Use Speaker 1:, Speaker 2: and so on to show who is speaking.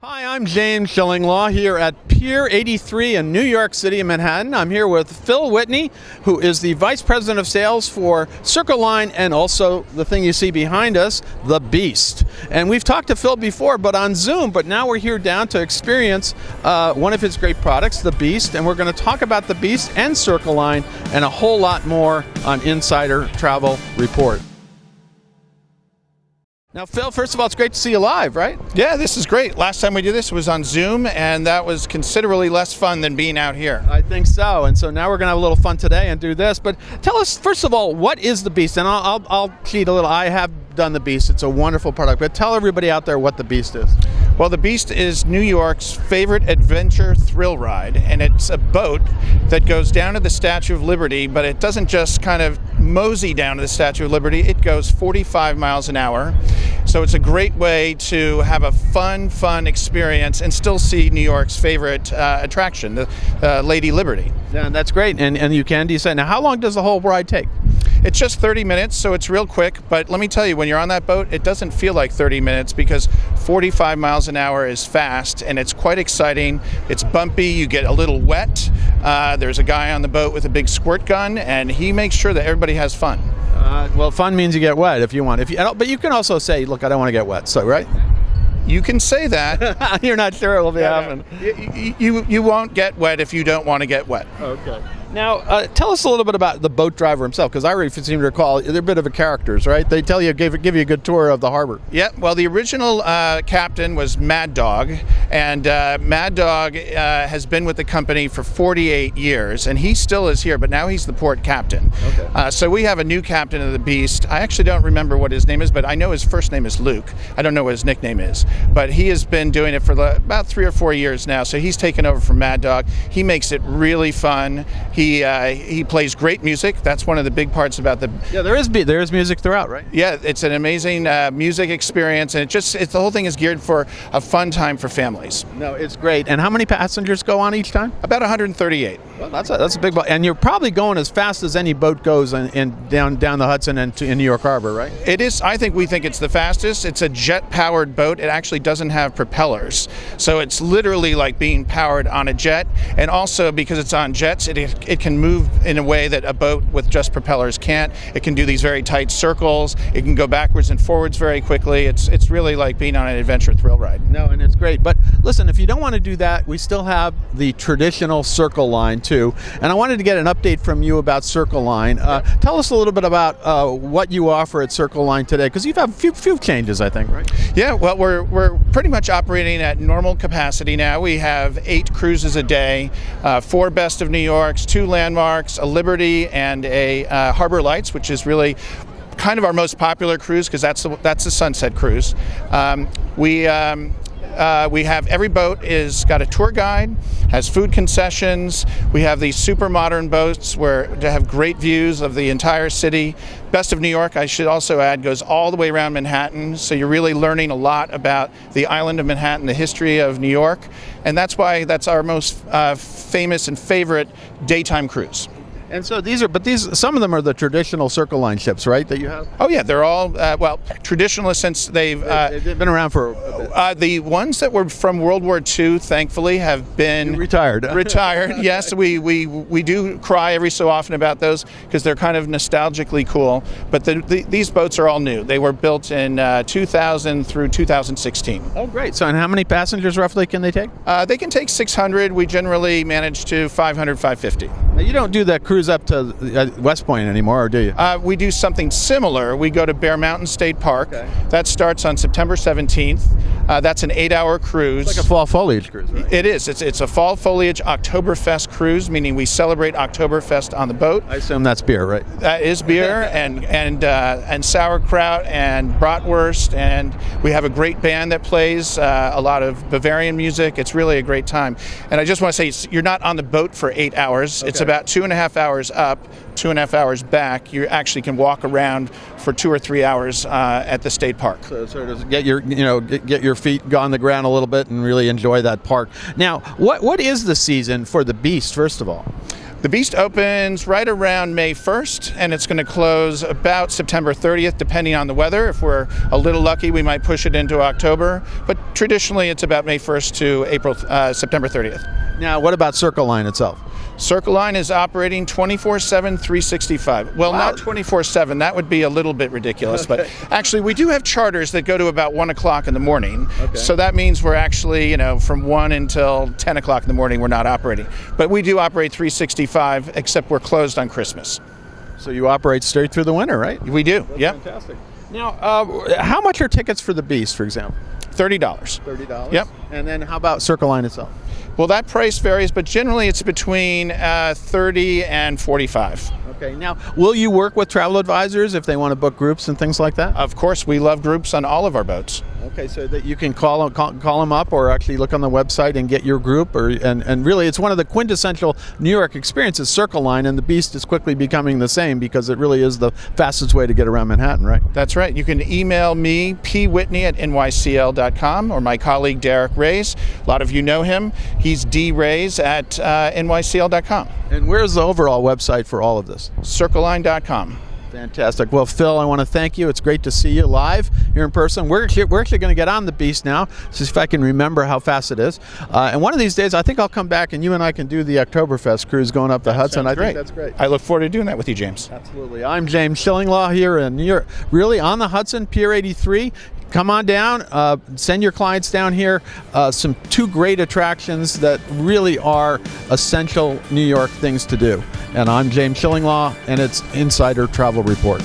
Speaker 1: Hi, I'm James Schillinglaw here at Pier 83 in New York City, Manhattan. I'm here with Phil Whitney, who is the Vice President of Sales for Circle Line and also the thing you see behind us, the Beast. And we've talked to Phil before, but on Zoom, but now we're here down to experience one of his great products, the Beast, and we're going to talk about the Beast and Circle Line and a whole lot more on Insider Travel Report. Now, Phil, first of all, it's great to see you live, right?
Speaker 2: Yeah, this is great. Last time we did this was on Zoom, and that was considerably less fun than being out here.
Speaker 1: I think so. And so now we're going to have a little fun today and do this. But tell us, first of all, what is the Beast? And I'll cheat a little. I have done the Beast. It's a wonderful product. But tell everybody out there what the Beast is.
Speaker 2: Well, the Beast is New York's favorite adventure thrill ride, and it's a boat that goes down to the Statue of Liberty, but it doesn't just kind of mosey down to the Statue of Liberty. It goes 45 miles an hour. So it's a great way to have a fun experience and still see New York's favorite attraction, the Lady Liberty.
Speaker 1: Yeah, that's great. And you can decide. Now, how long does the whole ride take?
Speaker 2: It's just 30 minutes, so it's real quick. But let me tell you, when you're on that boat, it doesn't feel like 30 minutes because 45 miles an hour is fast, and it's quite exciting. It's bumpy. You get a little wet. There's a guy on the boat with a big squirt gun, and he makes sure that everybody has fun.
Speaker 1: Well, fun means you get wet if you want. But you can also say, look, I don't want to get wet. So, right?
Speaker 2: You can say that.
Speaker 1: You're not sure it will be happening.
Speaker 2: You won't get wet if you don't want to get wet.
Speaker 1: Okay. Now, tell us a little bit about the boat driver himself, because I really seem to recall they're a bit of a characters, right? They tell you, give you a good tour of the harbor.
Speaker 2: Yeah, well, the original captain was Mad Dog, and Mad Dog has been with the company for 48 years, and he still is here, but now he's the port captain.
Speaker 1: Okay.
Speaker 2: So we have a new captain of the Beast. I actually don't remember what his name is, but I know his first name is Luke. I don't know what his nickname is, but he has been doing it for about 3 or 4 years now, so he's taken over from Mad Dog. He makes it really fun. He plays great music. That's one of the big parts about the...
Speaker 1: Yeah, there is music throughout, right?
Speaker 2: Yeah, it's an amazing music experience, and the whole thing is geared for a fun time for families.
Speaker 1: No, it's great. And how many passengers go on each time?
Speaker 2: About 138.
Speaker 1: Well, that's a big boat. And you're probably going as fast as any boat goes down the Hudson and in New York Harbor, right?
Speaker 2: It is. We think it's the fastest. It's a jet-powered boat. It actually doesn't have propellers. So it's literally like being powered on a jet. And also, because it's on jets, it can move in a way that a boat with just propellers can't. It can do these very tight circles. It can go backwards and forwards very quickly. It's really like being on an adventure thrill ride.
Speaker 1: No, and it's great. But listen, if you don't want to do that, we still have the traditional Circle Line too. And I wanted to get an update from you about Circle Line. Tell us a little bit about what you offer at Circle Line today, because you've had a few changes, I think, right?
Speaker 2: Yeah, well, we're pretty much operating at normal capacity now. We have 8 cruises a day, 4 Best of New Yorks, 2 Landmarks, a Liberty, and a Harbor Lights, which is really kind of our most popular cruise because that's the Sunset Cruise. We have every boat is got a tour guide, has food concessions. We have these super modern boats to have great views of the entire city. Best of New York, I should also add, goes all the way around Manhattan. So you're really learning a lot about the island of Manhattan, the history of New York. And that's why that's our most famous and favorite daytime cruise.
Speaker 1: And so some of them are the traditional Circle Line ships, right, that you have?
Speaker 2: Oh yeah, they're all traditional since they've
Speaker 1: been around for a bit.
Speaker 2: The ones that were from World War II, thankfully, have been
Speaker 1: retired.
Speaker 2: Yes, we do cry every so often about those because they're kind of nostalgically cool. But these boats are all new. They were built in 2000 through 2016.
Speaker 1: Oh, great! So, and how many passengers roughly can they take?
Speaker 2: They can take 600. We generally manage to 500, 550.
Speaker 1: Now, you don't do that cruise up to West Point anymore, or do you?
Speaker 2: We do something similar. We go to Bear Mountain State Park.
Speaker 1: Okay.
Speaker 2: That starts on September 17th. That's an 8-hour cruise.
Speaker 1: It's like a fall foliage cruise, right?
Speaker 2: It is. It's a fall foliage Oktoberfest cruise, meaning we celebrate Oktoberfest on the boat.
Speaker 1: I assume that's beer, right?
Speaker 2: That is beer and sauerkraut and bratwurst, and we have a great band that plays a lot of Bavarian music. It's really a great time. And I just want to say, you're not on the boat for 8 hours. Okay. It's about 2.5 hours up, 2.5 hours back. You actually can walk around for 2 or 3 hours at the state park.
Speaker 1: So sort of get your feet on the ground a little bit and really enjoy that park. Now, what is the season for the Beast, first of all?
Speaker 2: The Beast opens right around May 1st, and it's going to close about September 30th, depending on the weather. If we're a little lucky, we might push it into October, but traditionally it's about May 1st to September 30th.
Speaker 1: Now, what about Circle Line itself?
Speaker 2: Circle Line is operating 24/7, 365. Well,
Speaker 1: Wow.
Speaker 2: not 24/7. That would be a little bit ridiculous. But actually, we do have charters that go to about 1 o'clock in the morning.
Speaker 1: Okay.
Speaker 2: So that means we're actually, from 1 until 10 o'clock in the morning, we're not operating. But we do operate 365, except we're closed on Christmas.
Speaker 1: So you operate straight through the winter, right?
Speaker 2: We do. Yep.
Speaker 1: Fantastic. Now, how much are tickets for the Beast, for example?
Speaker 2: $30.
Speaker 1: $30.
Speaker 2: Yep.
Speaker 1: And then how about Circle Line itself?
Speaker 2: Well, that price varies, but generally it's between 30 and 45.
Speaker 1: Okay. Now, will you work with travel advisors if they want to book groups and things like that?
Speaker 2: Of course, we love groups on all of our boats.
Speaker 1: Okay, so that you can call them up, or actually look on the website and get your group, and really it's one of the quintessential New York experiences, Circle Line, and the Beast is quickly becoming the same because it really is the fastest way to get around Manhattan, right?
Speaker 2: That's right. You can email me, pwhitney@nycl.com, or my colleague Derek Rays. A lot of you know him. He's drays@nycl.com.
Speaker 1: And where's the overall website for all of this?
Speaker 2: circleline.com.
Speaker 1: Fantastic. Well, Phil, I want to thank you. It's great to see you live here in person. We're actually going to get on the Beast now, see if I can remember how fast it is. And one of these days, I think I'll come back and you and I can do the Oktoberfest cruise going up the Hudson. I think that's great.
Speaker 2: I look forward to doing that with you, James.
Speaker 1: Absolutely. I'm James Shillinglaw here in New York, really on the Hudson, Pier 83. Come on down, send your clients down here. Two great attractions that really are essential New York things to do. And I'm James Shillinglaw, and it's Insider Travel Report.